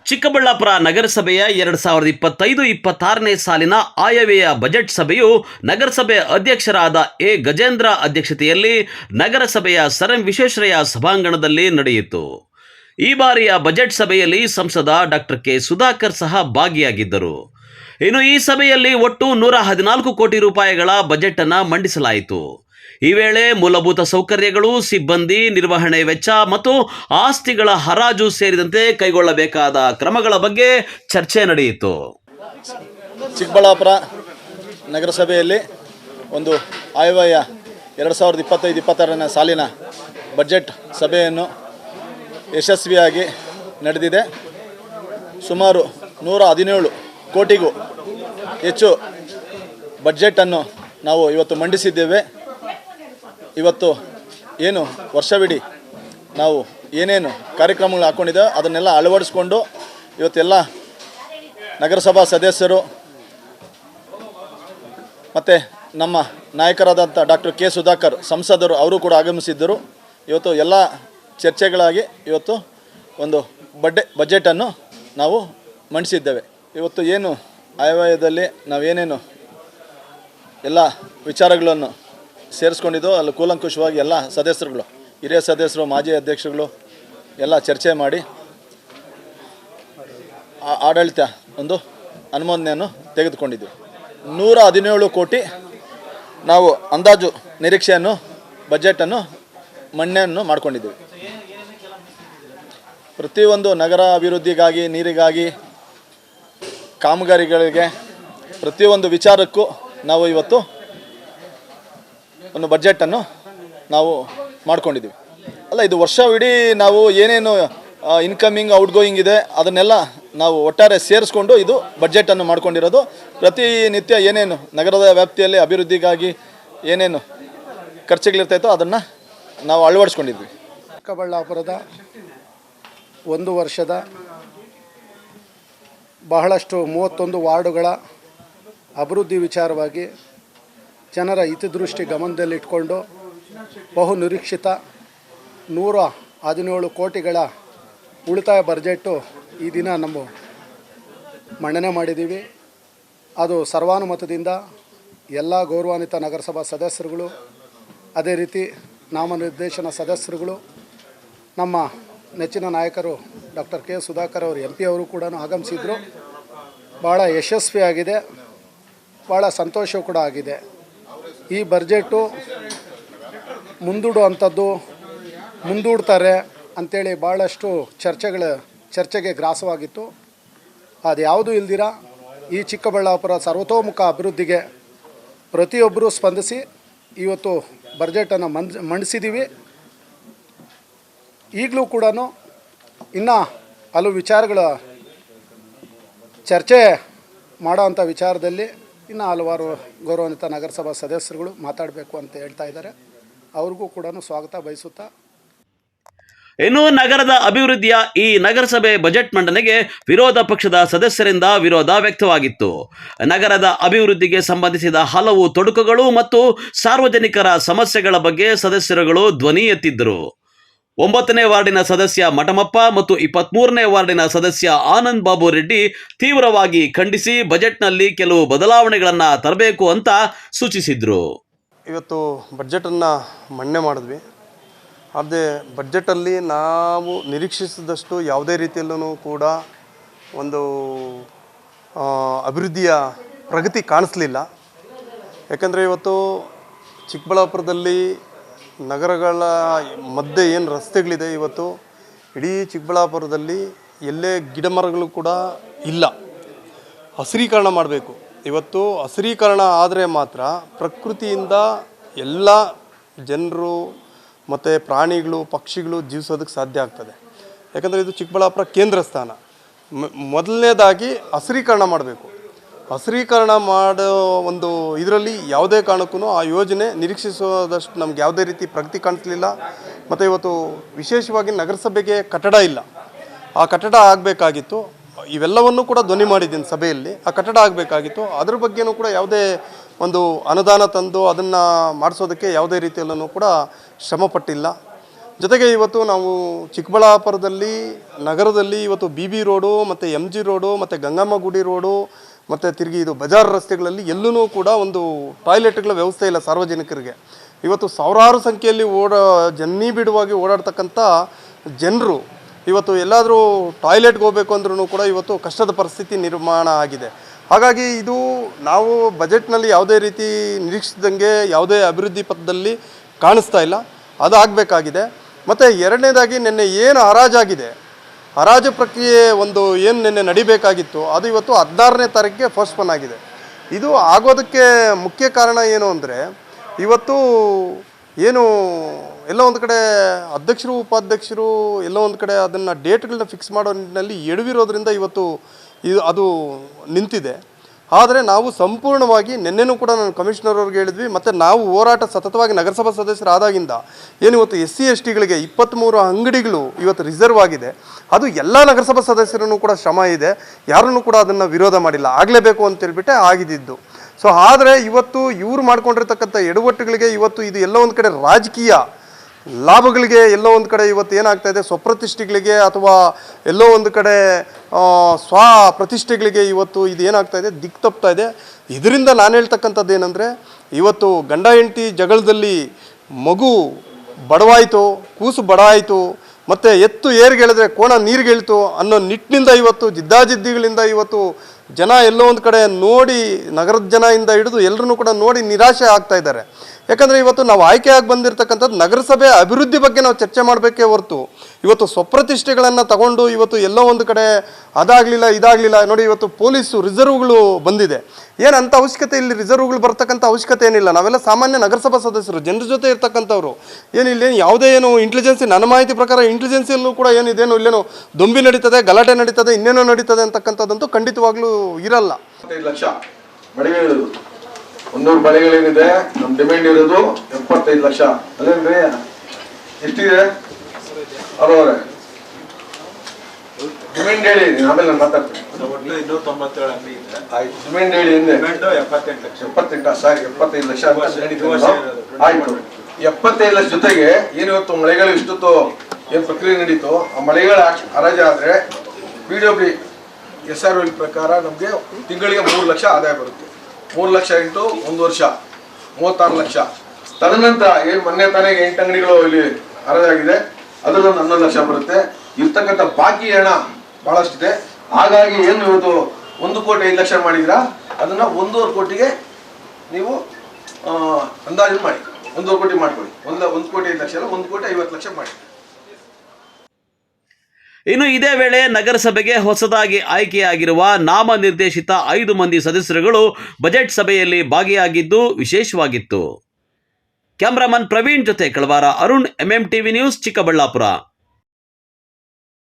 ಚಿಕ್ಕಬಳ್ಳಾಪುರ ನಗರಸಭೆಯ 2025-26ನೇ ಸಾಲಿನ ಆಯವ್ಯಯ ಬಜೆಟ್ ಸಭೆಯು ನಗರಸಭೆ ಅಧ್ಯಕ್ಷರಾದ ಎ ಗಜೇಂದ್ರ ಅಧ್ಯಕ್ಷತೆಯಲ್ಲಿ ನಗರಸಭೆಯ ಸರ್ ಎಂ ವಿಶ್ವೇಶ್ವರಯ್ಯ ಸಭಾಂಗಣದಲ್ಲಿ ನಡೆಯಿತು. ಈ ಬಾರಿಯ ಬಜೆಟ್ ಸಭೆಯಲ್ಲಿ ಸಂಸದ ಡಾಕ್ಟರ್ ಕೆ ಸುಧಾಕರ್ ಸಹ ಭಾಗಿಯಾಗಿದ್ದರು. ಇನ್ನು ಈ ಸಭೆಯಲ್ಲಿ ಒಟ್ಟು 114 ಕೋಟಿ ರೂಪಾಯಿಗಳ ಬಜೆಟ್ ಅನ್ನು ಮಂಡಿಸಲಾಯಿತು. ಈ ವೇಳೆ ಮೂಲಭೂತ ಸೌಕರ್ಯಗಳು, ಸಿಬ್ಬಂದಿ, ನಿರ್ವಹಣೆ ವೆಚ್ಚ ಮತ್ತು ಆಸ್ತಿಗಳ ಹರಾಜು ಸೇರಿದಂತೆ ಕೈಗೊಳ್ಳಬೇಕಾದ ಕ್ರಮಗಳ ಬಗ್ಗೆ ಚರ್ಚೆ ನಡೆಯಿತು. ಚಿಕ್ಕಬಳ್ಳಾಪುರ ನಗರಸಭೆಯಲ್ಲಿ ಒಂದು ಆಯವ್ಯಯ 2025-26ನೇ ಸಾಲಿನ ಬಜೆಟ್ ಸಭೆಯನ್ನು ಯಶಸ್ವಿಯಾಗಿ ನಡೆದಿದೆ. ಸುಮಾರು 117 ಕೋಟಿಗೂ ಹೆಚ್ಚು ಬಜೆಟನ್ನು ನಾವು ಇವತ್ತು ಮಂಡಿಸಿದ್ದೇವೆ. ಇವತ್ತು ಏನು ವರ್ಷವಿಡೀ ನಾವು ಏನೇನು ಕಾರ್ಯಕ್ರಮಗಳು ಹಾಕ್ಕೊಂಡಿದ್ದೇವೆ ಅದನ್ನೆಲ್ಲ ಅಳವಡಿಸ್ಕೊಂಡು ಇವತ್ತೆಲ್ಲ ನಗರಸಭಾ ಸದಸ್ಯರು ಮತ್ತು ನಮ್ಮ ನಾಯಕರಾದಂಥ ಡಾಕ್ಟರ್ ಕೆ ಸುಧಾಕರ್ ಸಂಸದರು ಅವರು ಕೂಡ ಆಗಮಿಸಿದ್ದರು. ಇವತ್ತು ಎಲ್ಲ ಚರ್ಚೆಗಳಾಗಿ ಇವತ್ತು ಒಂದು ಬಜೆಟನ್ನು ನಾವು ಮಂಡಿಸಿದ್ದೇವೆ. ಇವತ್ತು ಏನು ಆಯವ್ಯಯದಲ್ಲಿ ನಾವೇನೇನು ಎಲ್ಲ ವಿಚಾರಗಳನ್ನು ಸೇರಿಸ್ಕೊಂಡಿದ್ದು ಅಲ್ಲಿ ಕೂಲಂಕುಷವಾಗಿ ಎಲ್ಲ ಸದಸ್ಯರುಗಳು, ಹಿರಿಯ ಸದಸ್ಯರು, ಮಾಜಿ ಅಧ್ಯಕ್ಷರುಗಳು ಎಲ್ಲ ಚರ್ಚೆ ಮಾಡಿ ಆಡಳಿತ ಒಂದು ಅನುಮೋದನೆಯನ್ನು ತೆಗೆದುಕೊಂಡಿದ್ದೀವಿ. 117 ಕೋಟಿ ನಾವು ಅಂದಾಜು ನಿರೀಕ್ಷೆಯನ್ನು ಬಜೆಟನ್ನು ಮಣ್ಣನ್ನು ಮಾಡಿಕೊಂಡಿದ್ದೀವಿ. ಪ್ರತಿಯೊಂದು ನಗರ ಅಭಿವೃದ್ಧಿಗಾಗಿ, ನೀರಿಗಾಗಿ, ಕಾಮಗಾರಿಗಳಿಗೆ ಪ್ರತಿಯೊಂದು ವಿಚಾರಕ್ಕೂ ನಾವು ಇವತ್ತು ಒಂದು ಬಜೆಟನ್ನು ನಾವು ಮಾಡ್ಕೊಂಡಿದ್ದೀವಿ. ಅಲ್ಲ, ಇದು ವರ್ಷವಿಡೀ ನಾವು ಏನೇನು ಇನ್ಕಮಿಂಗ್ ಔಟ್ಗೋಯಿಂಗ್ ಇದೆ ಅದನ್ನೆಲ್ಲ ನಾವು ಒಟ್ಟಾರೆ ಸೇರಿಸ್ಕೊಂಡು ಇದು ಬಜೆಟನ್ನು ಮಾಡ್ಕೊಂಡಿರೋದು. ಪ್ರತಿನಿತ್ಯ ಏನೇನು ನಗರದ ವ್ಯಾಪ್ತಿಯಲ್ಲಿ ಅಭಿವೃದ್ಧಿಗಾಗಿ ಏನೇನು ಖರ್ಚುಗಳಿರ್ತಾಯಿತ್ತೋ ಅದನ್ನು ನಾವು ಅಳವಡಿಸ್ಕೊಂಡಿದ್ವಿ. ಚಿಕ್ಕಬಳ್ಳಾಪುರದ ಒಂದು ವರ್ಷದ ಬಹಳಷ್ಟು 31 ವಾರ್ಡುಗಳ ಅಭಿವೃದ್ಧಿ ವಿಚಾರವಾಗಿ ಜನರ ಹಿತದೃಷ್ಟಿ ಗಮನದಲ್ಲಿಟ್ಕೊಂಡು ಬಹು ನಿರೀಕ್ಷಿತ 117 ಕೋಟಿಗಳ ಉಳಿತಾಯ ಬಜೆಟ್ಟು ಈ ದಿನ ನಮ್ಮ ಮಂಡನೆ ಮಾಡಿದ್ದೀವಿ. ಅದು ಸರ್ವಾನುಮತದಿಂದ ಎಲ್ಲ ಗೌರವಾನ್ವಿತ ನಗರಸಭಾ ಸದಸ್ಯರುಗಳು, ಅದೇ ರೀತಿ ನಾಮನಿರ್ದೇಶನ ಸದಸ್ಯರುಗಳು, ನಮ್ಮ ನೆಚ್ಚಿನ ನಾಯಕರು ಡಾಕ್ಟರ್ ಕೆ ಸುಧಾಕರ್ ಅವರು MP ಅವರು ಕೂಡ ಆಗಮಿಸಿದರು. ಭಾಳ ಯಶಸ್ವಿಯಾಗಿದೆ, ಭಾಳ ಸಂತೋಷ ಕೂಡ ಆಗಿದೆ. ಈ ಬಜೆಟು ಮುಂದೂಡ್ತಾರೆ ಅಂಥೇಳಿ ಭಾಳಷ್ಟು ಚರ್ಚೆಗೆ ಗ್ರಾಸವಾಗಿತ್ತು. ಅದು ಯಾವುದೂ ಇಲ್ದಿರ ಈ ಚಿಕ್ಕಬಳ್ಳಾಪುರ ಸರ್ವತೋಮುಖ ಅಭಿವೃದ್ಧಿಗೆ ಪ್ರತಿಯೊಬ್ಬರೂ ಸ್ಪಂದಿಸಿ ಇವತ್ತು ಬಜೆಟನ್ನು ಮಂಡಿಸಿದ್ದೀವಿ. ಈಗಲೂ ಕೂಡ ಇನ್ನೂ ಹಲವು ವಿಚಾರಗಳ ಚರ್ಚೆ ಮಾಡೋವಂಥ ವಿಚಾರದಲ್ಲಿ ಇನ್ನೂ ಹಲವಾರು ಗೌರವಾನ್ವಿತ ನಗರಸಭಾ ಸದಸ್ಯರುಗಳು ಮಾತಾಡಬೇಕು ಅಂತ ಹೇಳ್ತಾ ಇದ್ದಾರೆ. ಅವ್ರಿಗೂ ಕೂಡ ಸ್ವಾಗತ ಬಯಸುತ್ತಾ, ಇನ್ನು ನಗರದ ಅಭಿವೃದ್ಧಿಯ ಈ ನಗರಸಭೆ ಬಜೆಟ್ ಮಂಡನೆಗೆ ವಿರೋಧ ಪಕ್ಷದ ಸದಸ್ಯರಿಂದ ವಿರೋಧ ವ್ಯಕ್ತವಾಗಿತ್ತು. ನಗರದ ಅಭಿವೃದ್ಧಿಗೆ ಸಂಬಂಧಿಸಿದ ಹಲವು ತೊಡಕುಗಳು ಮತ್ತು ಸಾರ್ವಜನಿಕರ ಸಮಸ್ಯೆಗಳ ಬಗ್ಗೆ ಸದಸ್ಯರುಗಳು ಧ್ವನಿ ಎತ್ತಿದ್ದರು. 9ನೇ ವಾರ್ಡಿನ ಸದಸ್ಯ ಮಠಮಪ್ಪ ಮತ್ತು 23ನೇ ವಾರ್ಡಿನ ಸದಸ್ಯ ಆನಂದ್ ಬಾಬು ರೆಡ್ಡಿ ತೀವ್ರವಾಗಿ ಖಂಡಿಸಿ ಬಜೆಟ್ನಲ್ಲಿ ಕೆಲವು ಬದಲಾವಣೆಗಳನ್ನು ತರಬೇಕು ಅಂತ ಸೂಚಿಸಿದರು. ಇವತ್ತು ಬಜೆಟನ್ನು ಮಂಡನೆ ಮಾಡಿದ್ವಿ. ಅದೇ ಬಜೆಟಲ್ಲಿ ನಾವು ನಿರೀಕ್ಷಿಸಿದಷ್ಟು ಯಾವುದೇ ರೀತಿಯಲ್ಲೂ ಕೂಡ ಒಂದು ಅಭಿವೃದ್ಧಿಯ ಪ್ರಗತಿ ಕಾಣಿಸ್ಲಿಲ್ಲ. ಯಾಕಂದರೆ ಇವತ್ತು ಚಿಕ್ಕಬಳ್ಳಾಪುರದಲ್ಲಿ ನಗರಗಳ ಮಧ್ಯೆ ಏನು ರಸ್ತೆಗಳಿದೆ, ಇವತ್ತು ಇಡೀ ಚಿಕ್ಕಬಳ್ಳಾಪುರದಲ್ಲಿ ಎಲ್ಲೇ ಗಿಡ ಮರಗಳು ಕೂಡ ಇಲ್ಲ. ಹಸಿರೀಕರಣ ಮಾಡಬೇಕು. ಇವತ್ತು ಹಸಿರೀಕರಣ ಆದರೆ ಮಾತ್ರ ಪ್ರಕೃತಿಯಿಂದ ಎಲ್ಲ ಜನರು ಮತ್ತು ಪ್ರಾಣಿಗಳು, ಪಕ್ಷಿಗಳು ಜೀವಿಸೋದಕ್ಕೆ ಸಾಧ್ಯ ಆಗ್ತದೆ. ಯಾಕಂದರೆ ಇದು ಚಿಕ್ಕಬಳ್ಳಾಪುರ ಕೇಂದ್ರ ಸ್ಥಾನ. ಮೊದಲನೇದಾಗಿ ಹಸಿರೀಕರಣ ಮಾಡಬೇಕು. ಹಸಿರೀಕರಣ ಮಾಡೋ ಒಂದು ಇದರಲ್ಲಿ ಯಾವುದೇ ಕಾರಣಕ್ಕೂ ಆ ಯೋಜನೆ ನಿರೀಕ್ಷಿಸೋದಷ್ಟು ನಮ್ಗೆ ಯಾವುದೇ ರೀತಿ ಪ್ರಗತಿ ಕಾಣಿಸಲಿಲ್ಲ. ಮತ್ತು ಇವತ್ತು ವಿಶೇಷವಾಗಿ ನಗರಸಭೆಗೆ ಕಟ್ಟಡ ಇಲ್ಲ, ಆ ಕಟ್ಟಡ ಆಗಬೇಕಾಗಿತ್ತು. ಇವೆಲ್ಲವನ್ನು ಕೂಡ ಧ್ವನಿ ಮಾಡಿದ್ದೀನಿ ಸಭೆಯಲ್ಲಿ. ಆ ಕಟ್ಟಡ ಆಗಬೇಕಾಗಿತ್ತು, ಅದ್ರ ಬಗ್ಗೆನೂ ಕೂಡ ಯಾವುದೇ ಒಂದು ಅನುದಾನ ತಂದು ಅದನ್ನು ಮಾಡಿಸೋದಕ್ಕೆ ಯಾವುದೇ ರೀತಿಯಲ್ಲೂ ಕೂಡ ಶ್ರಮಪಟ್ಟಿಲ್ಲ. ಜೊತೆಗೆ ಇವತ್ತು ನಾವು ಚಿಕ್ಕಬಳ್ಳಾಪುರದಲ್ಲಿ ನಗರದಲ್ಲಿ ಇವತ್ತು BB ರೋಡು ಮತ್ತು MG ರೋಡು ಮತ್ತು ಗಂಗಮ್ಮ ಗುಡಿ ರೋಡು ಮತ್ತು ತಿರುಗಿ ಇದು ಬಜಾರ್ ರಸ್ತೆಗಳಲ್ಲಿ ಎಲ್ಲೂ ಕೂಡ ಒಂದು ಟಾಯ್ಲೆಟ್ಗಳ ವ್ಯವಸ್ಥೆ ಇಲ್ಲ ಸಾರ್ವಜನಿಕರಿಗೆ. ಇವತ್ತು ಸಾವಿರಾರು ಸಂಖ್ಯೆಯಲ್ಲಿ ಜನ್ನಿ ಬಿಡುವಾಗಿ ಓಡಾಡ್ತಕ್ಕಂಥ ಜನರು ಇವತ್ತು ಎಲ್ಲಾದರೂ ಟಾಯ್ಲೆಟ್ಗೆ ಹೋಗಬೇಕು ಅಂದ್ರೂ ಕೂಡ ಇವತ್ತು ಕಷ್ಟದ ಪರಿಸ್ಥಿತಿ ನಿರ್ಮಾಣ ಆಗಿದೆ. ಹಾಗಾಗಿ ಇದು ನಾವು ಬಜೆಟ್ನಲ್ಲಿ ಯಾವುದೇ ರೀತಿ ನಿರೀಕ್ಷಿಸಿದಂಗೆ ಯಾವುದೇ ಅಭಿವೃದ್ಧಿ ಪಥದಲ್ಲಿ ಕಾಣಿಸ್ತಾ ಇಲ್ಲ, ಅದು ಆಗಬೇಕಾಗಿದೆ. ಮತ್ತು ಎರಡನೇದಾಗಿ ನಿನ್ನೆ ಏನು ಹರಾಜಾಗಿದೆ, ಹರಾಜು ಪ್ರಕ್ರಿಯೆ ಒಂದು ಏನು ನಿನ್ನೆ ನಡಿಬೇಕಾಗಿತ್ತು ಅದು ಇವತ್ತು 16ನೇ ತಾರೀಕಿಗೆ ಪೋಸ್ಟ್ಪೋನ್ ಆಗಿದೆ. ಇದು ಆಗೋದಕ್ಕೆ ಮುಖ್ಯ ಕಾರಣ ಏನು ಅಂದರೆ ಇವತ್ತು ಏನು ಎಲ್ಲೋ ಒಂದು ಕಡೆ ಅಧ್ಯಕ್ಷರು ಉಪಾಧ್ಯಕ್ಷರು ಎಲ್ಲೋ ಒಂದು ಕಡೆ ಅದನ್ನು ಡೇಟ್ಗಳನ್ನ ಫಿಕ್ಸ್ ಮಾಡೋ ನಿಟ್ಟಿನಲ್ಲಿ ಎಡವಿರೋದ್ರಿಂದ ಇವತ್ತು ಅದು ನಿಂತಿದೆ. ಆದರೆ ನಾವು ಸಂಪೂರ್ಣವಾಗಿ ನಿನ್ನೆನೂ ಕೂಡ ನಾನು ಕಮಿಷನರ್ ಅವ್ರಿಗೆ ಹೇಳಿದ್ವಿ, ಮತ್ತು ನಾವು ಹೋರಾಟ ಸತತವಾಗಿ ನಗರಸಭಾ ಸದಸ್ಯರಾದಾಗಿಂದ ಏನು ಇವತ್ತು SC STಗಳಿಗೆ 23 ಅಂಗಡಿಗಳು ಇವತ್ತು ರಿಸರ್ವ್ ಆಗಿದೆ. ಅದು ಎಲ್ಲ ನಗರಸಭಾ ಸದಸ್ಯರನ್ನು ಕೂಡ ಶ್ರಮ ಇದೆ, ಯಾರನ್ನು ಕೂಡ ಅದನ್ನು ವಿರೋಧ ಮಾಡಿಲ್ಲ, ಆಗಲೇಬೇಕು ಅಂತೇಳ್ಬಿಟ್ಟೆ ಆಗಿದ್ದು. ಸೊ ಆದರೆ ಇವತ್ತು ಇವರು ಮಾಡ್ಕೊಂಡಿರ್ತಕ್ಕಂಥ ಎಡವಟ್ಟುಗಳಿಗೆ ಇವತ್ತು ಇದು ಎಲ್ಲೋ ಒಂದು ಕಡೆ ರಾಜಕೀಯ ಲಾಭಗಳಿಗೆ ಎಲ್ಲೋ ಒಂದು ಕಡೆ ಇವತ್ತು ಏನಾಗ್ತಾ ಇದೆ, ಸ್ವಪ್ರತಿಷ್ಠೆಗಳಿಗೆ ಅಥವಾ ಎಲ್ಲೋ ಒಂದು ಕಡೆ ಸ್ವ ಪ್ರತಿಷ್ಠೆಗಳಿಗೆ ಇವತ್ತು ಇದು ಏನಾಗ್ತಾ ಇದೆ, ದಿಕ್ಕು ತಪ್ತಾ ಇದೆ. ಇದರಿಂದ ನಾನು ಹೇಳ್ತಕ್ಕಂಥದ್ದು ಏನಂದರೆ ಇವತ್ತು ಗಂಡ ಹೆಂಡತಿ ಜಗಳದಲ್ಲಿ ಮಗು ಬಡವಾಯಿತು, ಕೂಸು ಬಡ ಆಯಿತು, ಮತ್ತು ಎತ್ತು ಏರ್ಗೆಳಿದ್ರೆ ಕೋಣ ನೀರಿಗೆಳ್ತು ಅನ್ನೋ ನಿಟ್ಟಿನಿಂದ ಇವತ್ತು ಜಿದ್ದಾಜಿದ್ದಿಗಳಿಂದ ಇವತ್ತು ಜನ ಎಲ್ಲೋ ಒಂದು ಕಡೆ ನೋಡಿ, ನಗರದ ಜನದಿಂದ ಹಿಡಿದು ಎಲ್ಲರೂ ಕೂಡ ನೋಡಿ ನಿರಾಶೆ ಆಗ್ತಾ ಇದ್ದಾರೆ. ಯಾಕಂದರೆ ಇವತ್ತು ನಾವು ಆಯ್ಕೆಯಾಗಿ ಬಂದಿರತಕ್ಕಂಥದ್ದು ನಗರಸಭೆ ಅಭಿವೃದ್ಧಿ ಬಗ್ಗೆ ನಾವು ಚರ್ಚೆ ಮಾಡಬೇಕೇ ಹೊರತು ಇವತ್ತು ಸ್ವಪ್ರತಿಷ್ಠೆಗಳನ್ನು ತಗೊಂಡು ಇವತ್ತು ಎಲ್ಲೋ ಒಂದು ಕಡೆ ಅದಾಗಲಿಲ್ಲ ಇದಾಗಲಿಲ್ಲ. ನೋಡಿ ಇವತ್ತು ಪೊಲೀಸು ರಿಸರ್ವ್ಗಳು ಬಂದಿದೆ, ಏನು ಅಂಥ ಅವಶ್ಯಕತೆ ಇಲ್ಲಿ ರಿಸರ್ವ್ಗಳು ಬರ್ತಕ್ಕಂಥ ಅವಶ್ಯಕತೆ ಏನಿಲ್ಲ. ನಾವೆಲ್ಲ ಸಾಮಾನ್ಯ ನಗರಸಭಾ ಸದಸ್ಯರು, ಜನರ ಜೊತೆ ಇರ್ತಕ್ಕಂಥವ್ರು. ಏನಿಲ್ಲ ಯಾವುದೇ ಏನು ಇಂಟೆಲಿಜೆನ್ಸಿ, ನನ್ನ ಮಾಹಿತಿ ಪ್ರಕಾರ ಇಂಟೆಲಿಜೆನ್ಸಿಯಲ್ಲೂ ಕೂಡ ಏನಿದೇನು ಇಲ್ಲೇನೋ ದೊಂಬಿ ನಡೀತದೆ, ಗಲಾಟೆ ನಡೀತದೆ, ಇನ್ನೇನೋ ನಡೀತದೆ ಅಂತಕ್ಕಂಥದ್ದಂತೂ ಖಂಡಿತವಾಗ್ಲೂ ಇರಲ್ಲ. 25 ಲಕ್ಷ ಮಳಿಗೆಗಳು, 100 ಮಳಿಗೆಗಳೇನಿದೆ, ನಮ್ಮ ಡಿಮ್ಯಾಂಡ್ ಇರೋದು 75 ಲಕ್ಷ. ಅಲ್ಲೇನ್ರಿ ಎಷ್ಟಿದೆ ಅವರವ್ರೆ ಡಿಮ್ಯಾಂಡ್ ಹೇಳಿ, ಆಮೇಲೆ ನಾನು ಮಾತಾಡ್ತೀನಿ. ಆಯ್ತು, ಡಿಮ್ಯಾಂಡ್ ಹೇಳಿ. ಹಿಂದೆ 78 ಸಾರಿ 75 ಲಕ್ಷ ಆಯ್ತು. 75 ಲಕ್ಷ ಜೊತೆಗೆ ಏನು ಇವತ್ತು ಮಳೆಗಳು ಇಷ್ಟೊತ್ತು ಏನು ಪ್ರಕ್ರಿಯೆ ನಡೀತು, ಆ ಮಳೆಗಳ ಹರಾಜು ಆದರೆ PWD SROL ಪ್ರಕಾರ ನಮಗೆ ತಿಂಗಳಿಗೆ 3 ಲಕ್ಷ ಆದಾಯ ಬರುತ್ತೆ. 3 ಲಕ್ಷ ಇಂಟು 1 ವರ್ಷ 36 ಲಕ್ಷ. ತದನಂತರ ಏನು ಮೊನ್ನೆ ತಾನೇ 8 ಅಂಗಡಿಗಳು ಇಲ್ಲಿ ಹರಾಜಾಗಿದೆ, ಅದರಲ್ಲೊಂದು 11 ಲಕ್ಷ ಬರುತ್ತೆ. ಇರ್ತಕ್ಕಂಥ ಬಾಕಿ ಹಣ ಬಹಳಷ್ಟಿದೆ. ಹಾಗಾಗಿ ಏನು ಇವತ್ತು 1,05,00,000 ಮಾಡಿದ್ರ ಅದನ್ನ 1.5 ಕೋಟಿಗೆ ನೀವು ಅಂದಾಜು ಮಾಡಿ 1.5 ಕೋಟಿ ಮಾಡ್ಕೊಳ್ಳಿ. 1,05,00,000 ಅಲ್ಲ, 1,50,00,000 ಮಾಡಿ. ಇನ್ನು ಇದೇ ವೇಳೆ ನಗರಸಭೆಗೆ ಹೊಸದಾಗಿ ಆಯ್ಕೆಯಾಗಿರುವ ನಾಮನಿರ್ದೇಶಿತ 5 ಮಂದಿ ಸದಸ್ಯರುಗಳು ಬಜೆಟ್ ಸಭೆಯಲ್ಲಿ ಭಾಗಿಯಾಗಿದ್ದು ವಿಶೇಷವಾಗಿತ್ತು. ಕ್ಯಾಮರಾಮನ್ ಪ್ರವೀಣ್ ಜೊತೆ ಕಳವಾರ ಅರುಣ್, MMTV ನ್ಯೂಸ್, ಚಿಕ್ಕಬಳ್ಳಾಪುರ.